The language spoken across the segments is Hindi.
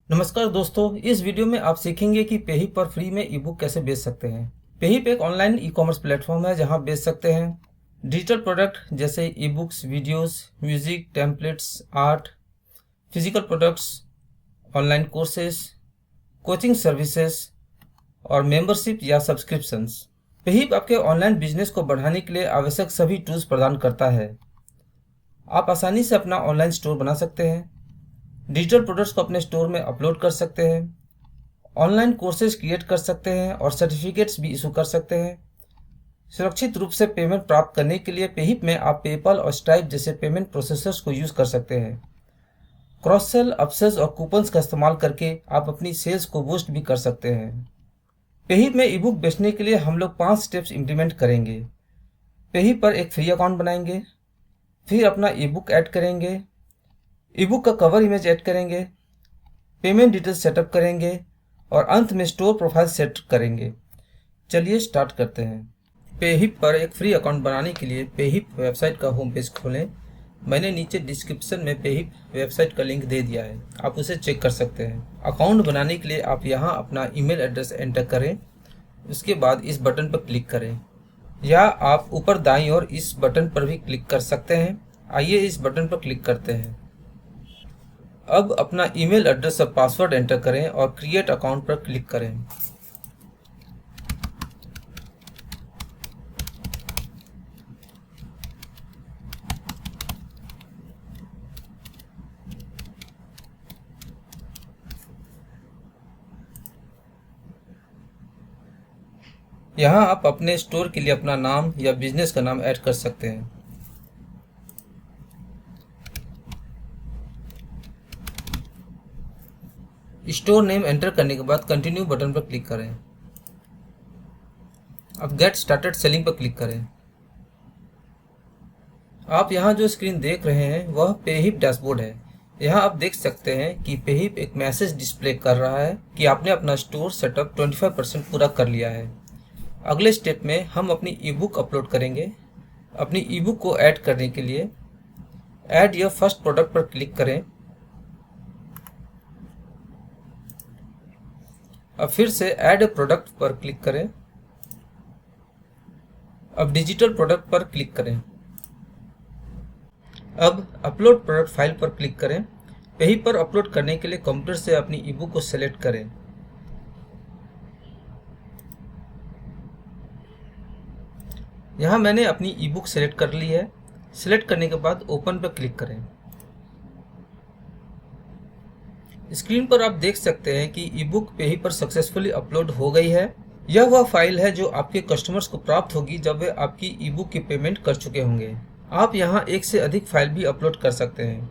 नमस्कार दोस्तों, इस वीडियो में आप सीखेंगे कि पेहिप पर फ्री में ई बुक कैसे बेच सकते हैं। पेहिप एक ऑनलाइन ई कॉमर्स प्लेटफॉर्म है जहां बेच सकते हैं डिजिटल प्रोडक्ट जैसे e books, videos, music, templates, art, physical products, online courses, coaching services और मेंबरशिप या सब्सक्रिप्शंस। पेहिप आपके ऑनलाइन बिजनेस को बढ़ाने के लिए आवश्यक सभी टूल्स प्रदान करता है। आप आसानी से अपना ऑनलाइन स्टोर बना सकते हैं, डिजिटल प्रोडक्ट्स को अपने स्टोर में अपलोड कर सकते हैं, ऑनलाइन कोर्सेज क्रिएट कर सकते हैं और सर्टिफिकेट्स भी इशू कर सकते हैं। सुरक्षित रूप से पेमेंट प्राप्त करने के लिए पेहिप में आप पेपल और स्ट्राइप जैसे पेमेंट प्रोसेसर्स को यूज़ कर सकते हैं। क्रॉस सेल, अपसेल्स और कूपन्स का इस्तेमाल करके आप अपनी सेल्स को बूस्ट भी कर सकते हैं। पेहिप में ई बुक बेचने के लिए हम लोग 5 स्टेप्स इम्प्लीमेंट करेंगे। पेहिप पर एक फ्री अकाउंट बनाएंगे, फिर अपना ई बुक ऐड करेंगे, ई बुक का कवर इमेज ऐड करेंगे, पेमेंट डिटेल्स सेटअप करेंगे और अंत में स्टोर प्रोफाइल सेट करेंगे। चलिए स्टार्ट करते हैं। पेहिप पर एक फ्री अकाउंट बनाने के लिए पेहिप वेबसाइट का होम पेज खोलें। मैंने नीचे डिस्क्रिप्शन में पेहिप वेबसाइट का लिंक दे दिया है, आप उसे चेक कर सकते हैं। अकाउंट बनाने के लिए आप यहाँ अपना ईमेल एड्रेस एंटर करें, उसके बाद इस बटन पर क्लिक करें या आप ऊपर दाईं ओर इस बटन पर भी क्लिक कर सकते हैं। आइए इस बटन पर क्लिक करते हैं। अब अपना ईमेल एड्रेस और पासवर्ड एंटर करें और क्रिएट अकाउंट पर क्लिक करें। यहाँ आप अपने स्टोर के लिए अपना नाम या बिजनेस का नाम ऐड कर सकते हैं। स्टोर नेम एंटर करने के बाद कंटिन्यू बटन पर क्लिक करें। अब गेट स्टार्टेड सेलिंग पर क्लिक करें। आप यहाँ जो स्क्रीन देख रहे हैं वह पेहिप डैशबोर्ड है। यहाँ आप देख सकते हैं कि पेहिप एक मैसेज डिस्प्ले कर रहा है कि आपने अपना स्टोर सेटअप 25% पूरा कर लिया है। अगले स्टेप में हम अपनी ई बुक अपलोड करेंगे। अपनी ई बुक को ऐड करने के लिए ऐड योर फर्स्ट प्रोडक्ट पर क्लिक करें। अब फिर से ऐड ए प्रोडक्ट पर क्लिक करें। अब डिजिटल प्रोडक्ट पर क्लिक करें। अब अपलोड प्रोडक्ट फाइल पर क्लिक करें। पेहिप पर अपलोड करने के लिए कंप्यूटर से अपनी ई बुक को सेलेक्ट करें। यहाँ मैंने अपनी ई बुक सेलेक्ट कर ली है। सेलेक्ट करने के बाद ओपन पर क्लिक करें। स्क्रीन पर आप देख सकते हैं कि ई बुक पेहिप पर सक्सेसफुली अपलोड हो गई है। यह वह फाइल है जो आपके कस्टमर्स को प्राप्त होगी जब वे आपकी ई बुक की पेमेंट कर चुके होंगे। आप यहाँ एक से अधिक फाइल भी अपलोड कर सकते हैं।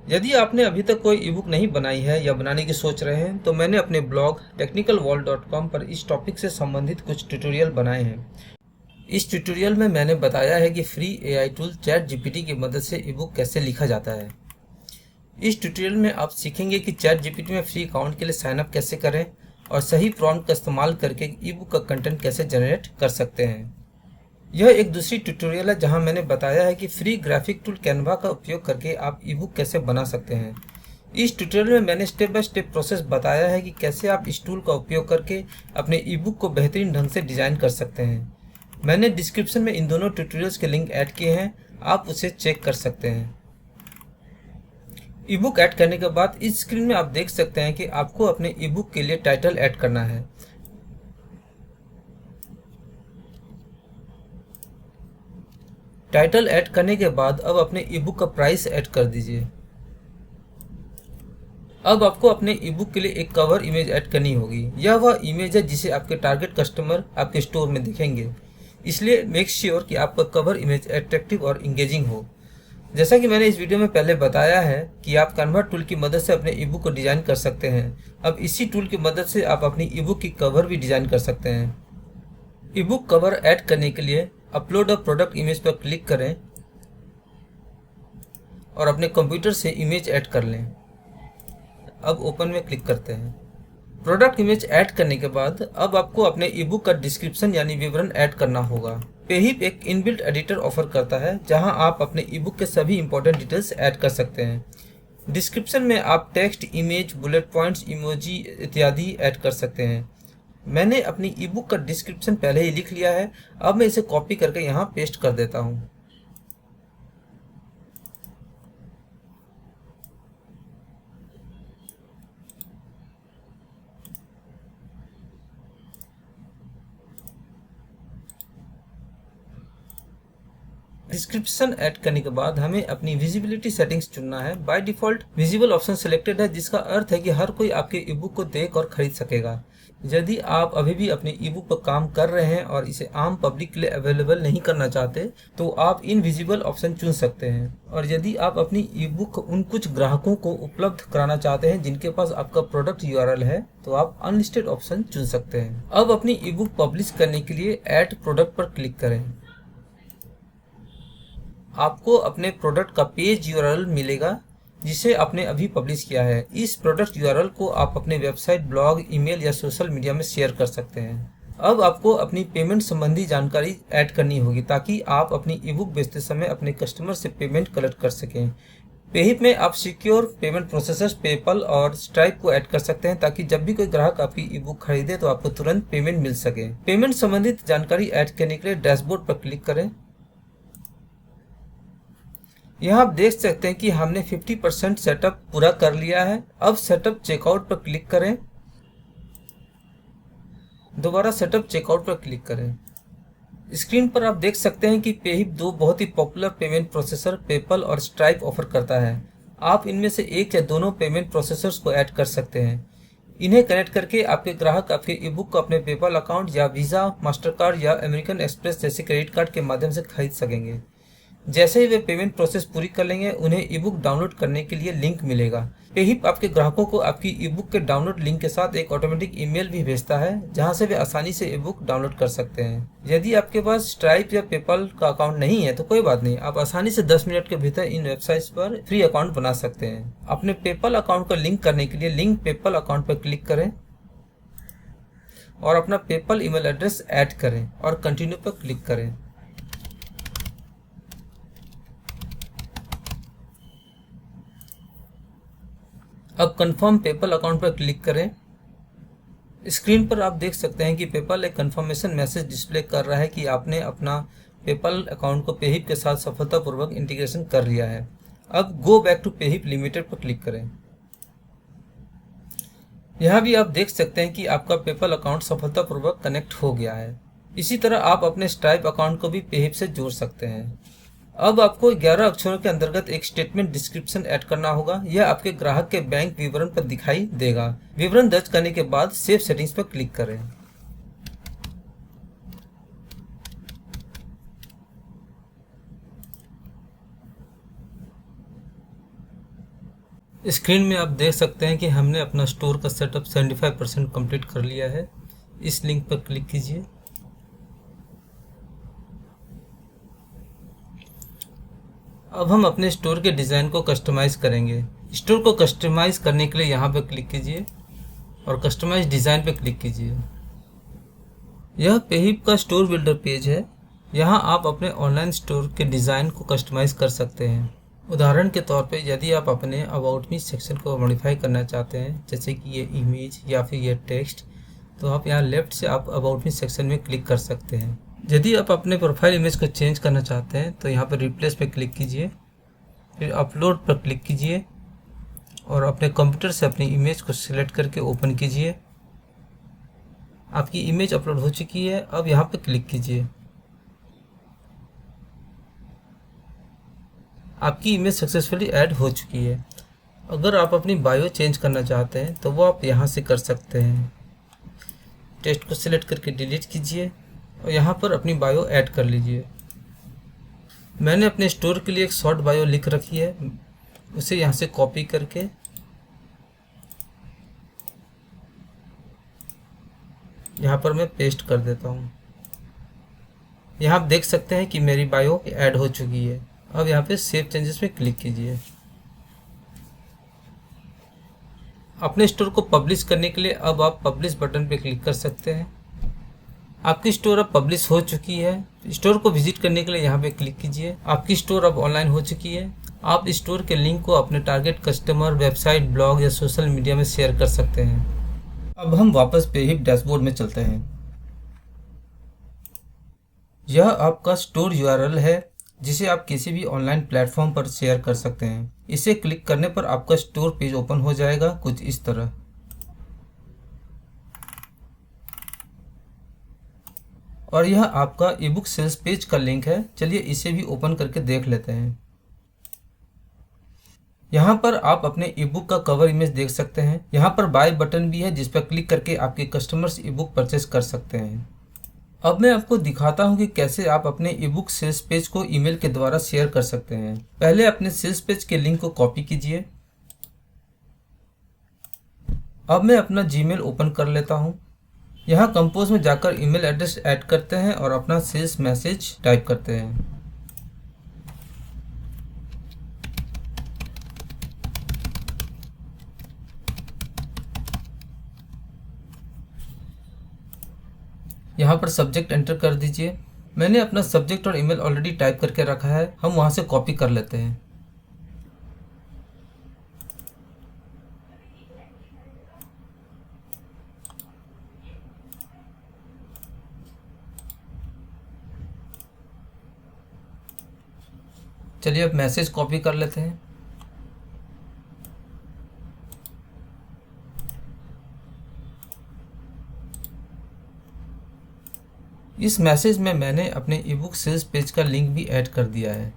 यदि आपने अभी तक कोई ई बुक नहीं बनाई है या बनाने की सोच रहे हैं तो मैंने अपने ब्लॉग technicalworld.com पर इस टॉपिक से संबंधित कुछ ट्यूटोरियल बनाए हैं। इस ट्यूटोरियल में मैंने बताया है कि फ्री AI टूल ChatGPT की मदद से ई बुक कैसे लिखा जाता है। इस ट्यूटोरियल में आप सीखेंगे कि ChatGPT में फ्री अकाउंट के लिए साइन अप कैसे करें और सही प्रॉम्प्ट का इस्तेमाल करके ई बुक का कंटेंट कैसे जनरेट कर सकते हैं। यह एक दूसरी ट्यूटोरियल है जहां मैंने बताया है कि फ्री ग्राफिक टूल कैनवा का उपयोग करके आप ई बुक कैसे बना सकते हैं। इस ट्यूटोरियल में मैंने स्टेप बाय स्टेप प्रोसेस बताया है कि कैसे आप इस टूल का उपयोग करके अपने ई बुक को बेहतरीन ढंग से डिज़ाइन कर सकते हैं। मैंने डिस्क्रिप्शन में इन दोनों ट्यूटोरियल्स के लिंक ऐड किए हैं, आप उसे चेक कर सकते हैं। ई बुक ऐड करने के बाद इस स्क्रीन में आप देख सकते हैं कि आपको अपने ई बुक के लिए टाइटल ऐड करना है। टाइटल ऐड करने के बाद अब अपने ई बुक का प्राइस ऐड कर दीजिए। अब आपको अपने ई बुक के लिए एक कवर इमेज ऐड करनी होगी। यह वह इमेज है जिसे आपके टारगेट कस्टमर आपके स्टोर में दिखेंगे, इसलिए मेक श्योर कि आपका कवर इमेज अट्रैक्टिव और इंगेजिंग हो। जैसा कि मैंने इस वीडियो में पहले बताया है कि आप कैनवा टूल की मदद से अपने ई बुक को डिज़ाइन कर सकते हैं। अब इसी टूल की मदद से आप अपनी ई बुक की कवर भी डिज़ाइन कर सकते हैं। ई बुक कवर ऐड करने के लिए अपलोड अ प्रोडक्ट इमेज पर क्लिक करें और अपने कंप्यूटर से इमेज ऐड कर लें। अब ओपन में क्लिक करते हैं। प्रोडक्ट इमेज ऐड करने के बाद अब आपको अपने ई बुक का डिस्क्रिप्शन यानी विवरण ऐड करना होगा। पेहिप एक इनबिल्ट एडिटर ऑफर करता है जहां आप अपने ई बुक के सभी इंपॉर्टेंट डिटेल्स ऐड कर सकते हैं। डिस्क्रिप्शन में आप text, image, bullet points, emoji इत्यादि ऐड कर सकते हैं। मैंने अपनी ईबुक का डिस्क्रिप्शन पहले ही लिख लिया है। अब मैं इसे कॉपी करके यहाँ पेस्ट कर देता हूँ। डिस्क्रिप्शन ऐड करने के बाद हमें अपनी विजिबिलिटी सेटिंग्स चुनना है। By default visible option selected है, जिसका अर्थ है कि हर कोई आपके ईबुक को देख और खरीद सकेगा। यदि आप अभी भी अपने ईबुक पर काम कर रहे हैं और इसे आम पब्लिक के लिए अवेलेबल नहीं करना चाहते, तो आप इनविजिबल ऑप्शन चुन सकते हैं। और यदि आप अपनी ईबुक उन कुछ ग्राहकों को उपलब्ध कराना चाहते हैं जिनके पास आपका प्रोडक्ट यूआरएल है, तो आप अनलिस्टेड ऑप्शन चुन सकते हैं। अब अपनी ईबुक पब्लिश करने के लिए ऐड प्रोडक्ट पर क्लिक करें। आपको अपने प्रोडक्ट का पेज यूआरएल मिलेगा जिसे आपने अभी पब्लिश किया है। इस प्रोडक्ट यूआरएल को आप अपने वेबसाइट, ब्लॉग, ईमेल या सोशल मीडिया में शेयर कर सकते हैं। अब आपको अपनी पेमेंट संबंधी जानकारी ऐड करनी होगी ताकि आप अपनी ईबुक बेचते समय अपने कस्टमर से पेमेंट कलेक्ट कर सकें। पेहिप में आप सिक्योर पेमेंट प्रोसेसर्स, पेपल और स्ट्राइप को ऐड कर सकते हैं ताकि जब भी कोई ग्राहक आपकी ईबुक खरीदे तो आपको तुरंत पेमेंट मिल सके। पेमेंट संबंधित जानकारी ऐड करने के लिए डैशबोर्ड पर क्लिक करें। यहाँ आप देख सकते हैं कि हमने 50% सेटअप पूरा कर लिया है। अब सेटअप चेकआउट पर क्लिक करें। दोबारा सेटअप चेकआउट पर क्लिक करें। स्क्रीन पर आप देख सकते हैं कि पेहिप दो बहुत ही पॉपुलर पेमेंट प्रोसेसर, पेपल और स्ट्राइप ऑफर करता है। आप इनमें से एक या दोनों पेमेंट प्रोसेसर्स को ऐड कर सकते हैं। इन्हें कनेक्ट करके आपके ग्राहक आपके ईबुक को अपने पेपल अकाउंट या वीज़ा, मास्टरकार्ड या अमेरिकन एक्सप्रेस जैसे क्रेडिट कार्ड के माध्यम से खरीद सकेंगे। जैसे ही वे पेमेंट प्रोसेस पूरी कर लेंगे, उन्हें ईबुक डाउनलोड करने के लिए लिंक मिलेगा। पेहिप आपके ग्राहकों को आपकी ईबुक के डाउनलोड लिंक के साथ एक ऑटोमेटिक ईमेल भी भेजता है, जहां से वे आसानी से ईबुक डाउनलोड कर सकते हैं। यदि आपके पास स्ट्राइप या पेपल का अकाउंट नहीं है तो कोई बात नहीं, आप आसानी से 10 मिनट के भीतर इन वेबसाइट्स पर फ्री अकाउंट बना सकते हैं। अपने पेपल अकाउंट को लिंक करने के लिए लिंक पेपल अकाउंट पर क्लिक करें और अपना पेपल ईमेल एड्रेस ऐड करें और कंटिन्यू पर क्लिक करें। अब कंफर्म पेपल अकाउंट पर क्लिक करें। स्क्रीन पर आप देख सकते हैं कि पेपल एक कंफर्मेशन मैसेज डिस्प्ले कर रहा है कि आपने अपना पेपल अकाउंट को पेहिप के साथ सफलतापूर्वक इंटीग्रेशन कर लिया है। अब गो बैक टू पेहिप लिमिटेड पर क्लिक करें। यहाँ भी आप देख सकते हैं कि आपका पेपल अकाउंट सफलतापूर्वक कनेक्ट हो गया है। इसी तरह आप अपने स्ट्राइप अकाउंट को भी पेहिप से जोड़ सकते हैं। अब आपको 11 अक्षरों के अंतर्गत एक स्टेटमेंट डिस्क्रिप्शन ऐड करना होगा। यह आपके ग्राहक के बैंक विवरण पर दिखाई देगा। विवरण दर्ज करने के बाद सेव सेटिंग्स पर क्लिक करें। स्क्रीन में आप देख सकते हैं कि हमने अपना स्टोर का सेटअप 75% कंप्लीट कर लिया है। इस लिंक पर क्लिक कीजिए। अब हम अपने स्टोर के डिज़ाइन को कस्टमाइज करेंगे। स्टोर को कस्टमाइज करने के लिए यहाँ पर क्लिक कीजिए और कस्टमाइज डिज़ाइन पर क्लिक कीजिए। यह पेहिप का स्टोर बिल्डर पेज है। यहाँ आप अपने ऑनलाइन स्टोर के डिज़ाइन को कस्टमाइज कर सकते हैं। उदाहरण के तौर पे यदि आप अपने अबाउट मी सेक्शन को मॉडिफाई करना चाहते हैं, जैसे कि ये इमेज या फिर ये टेक्स्ट, तो आप यहाँ लेफ्ट से आप अबाउट मी सेक्शन में क्लिक कर सकते हैं। यदि आप अपने प्रोफाइल इमेज को चेंज करना चाहते हैं तो यहाँ पर रिप्लेस पे क्लिक कीजिए, फिर अपलोड पर क्लिक कीजिए और अपने कंप्यूटर से अपनी इमेज को सिलेक्ट करके ओपन कीजिए। आपकी इमेज अपलोड हो चुकी है। अब यहाँ पर क्लिक कीजिए। आपकी इमेज सक्सेसफुली ऐड हो चुकी है। अगर आप अपनी बायो चेंज करना चाहते हैं तो वो आप यहाँ से कर सकते हैं। टेक्स्ट को सिलेक्ट करके डिलीट कीजिए और यहाँ पर अपनी बायो ऐड कर लीजिए। मैंने अपने स्टोर के लिए एक शॉर्ट बायो लिख रखी है, उसे यहाँ से कॉपी करके यहाँ पर मैं पेस्ट कर देता हूँ। यहाँ आप देख सकते हैं कि मेरी बायो ऐड हो चुकी है। अब यहाँ पे सेव चेंजेस पे क्लिक कीजिए। अपने स्टोर को पब्लिश करने के लिए अब आप पब्लिश बटन पे क्लिक कर सकते हैं। आपकी स्टोर अब पब्लिश हो चुकी है। स्टोर को विजिट करने के लिए यहाँ पे क्लिक कीजिए। आपकी स्टोर अब ऑनलाइन हो चुकी है। आप स्टोर के लिंक को अपने टारगेट कस्टमर, वेबसाइट, ब्लॉग या सोशल मीडिया में शेयर कर सकते हैं। अब हम वापस पेहिप डैशबोर्ड में चलते हैं। यह आपका स्टोर यूआरएल है जिसे आप किसी भी ऑनलाइन प्लेटफॉर्म पर शेयर कर सकते हैं। इसे क्लिक करने पर आपका स्टोर पेज ओपन हो जाएगा कुछ इस तरह। और यह आपका ईबुक सेल्स पेज का लिंक है। चलिए इसे भी ओपन करके देख लेते हैं। यहाँ पर आप अपने ईबुक का कवर इमेज देख सकते हैं। यहाँ पर बाय बटन भी है जिस पर क्लिक करके आपके कस्टमर्स ईबुक परचेस कर सकते हैं। अब मैं आपको दिखाता हूँ कि कैसे आप अपने ईबुक सेल्स पेज को ईमेल के द्वारा शेयर कर सकते हैं। पहले अपने सेल्स पेज के लिंक को कॉपी कीजिए। अब मैं अपना जीमेल ओपन कर लेता हूँ। यहाँ कंपोज में जाकर ईमेल एड्रेस ऐड करते हैं और अपना सेल्स मैसेज टाइप करते हैं। यहाँ पर सब्जेक्ट एंटर कर दीजिए। मैंने अपना सब्जेक्ट और ईमेल ऑलरेडी टाइप करके रखा है, हम वहाँ से कॉपी कर लेते हैं। चलिए अब मैसेज कॉपी कर लेते हैं। इस मैसेज में मैंने अपने ईबुक सेल्स पेज का लिंक भी ऐड कर दिया है।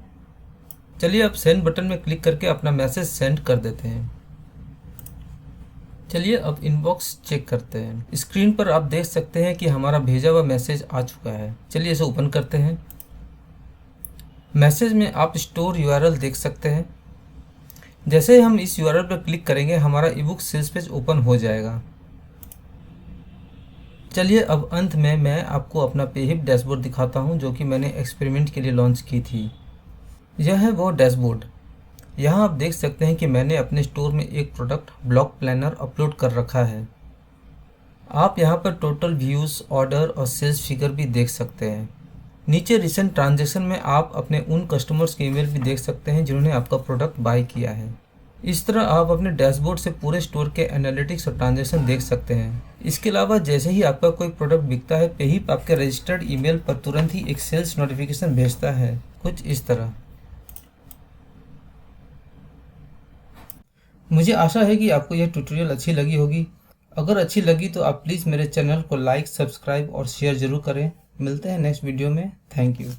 चलिए अब सेंड बटन में क्लिक करके अपना मैसेज सेंड कर देते हैं। चलिए अब इनबॉक्स चेक करते हैं। स्क्रीन पर आप देख सकते हैं कि हमारा भेजा हुआ मैसेज आ चुका है। चलिए इसे ओपन करते हैं। मैसेज में आप स्टोर यूआरएल देख सकते हैं। जैसे ही हम इस यूआरएल पर क्लिक करेंगे हमारा ईबुक सेल्स पेज ओपन हो जाएगा। चलिए अब अंत में मैं आपको अपना पेहिप डैशबोर्ड दिखाता हूं जो कि मैंने एक्सपेरिमेंट के लिए लॉन्च की थी। यह है वो डैशबोर्ड। यहाँ आप देख सकते हैं कि मैंने अपने स्टोर में एक प्रोडक्ट ब्लॉग प्लानर अपलोड कर रखा है। आप यहाँ पर टोटल व्यूज़, ऑर्डर और सेल्स फिगर भी देख सकते हैं। नीचे रिसेंट ट्रांजैक्शन में आप अपने उन कस्टमर्स के ईमेल भी देख सकते हैं जिन्होंने आपका प्रोडक्ट बाय किया है। इस तरह आप अपने डैशबोर्ड से पूरे स्टोर के एनालिटिक्स और ट्रांजैक्शन देख सकते हैं। इसके अलावा जैसे ही आपका कोई प्रोडक्ट बिकता है, पेहिप आपके रजिस्टर्ड ईमेल पर तुरंत ही एक सेल्स नोटिफिकेशन भेजता है कुछ इस तरह। मुझे आशा है कि आपको यह ट्यूटोरियल अच्छी लगी होगी। अगर अच्छी लगी तो आप प्लीज़ मेरे चैनल को लाइक, सब्सक्राइब और शेयर ज़रूर करें। मिलते हैं नेक्स्ट वीडियो में। Thank you.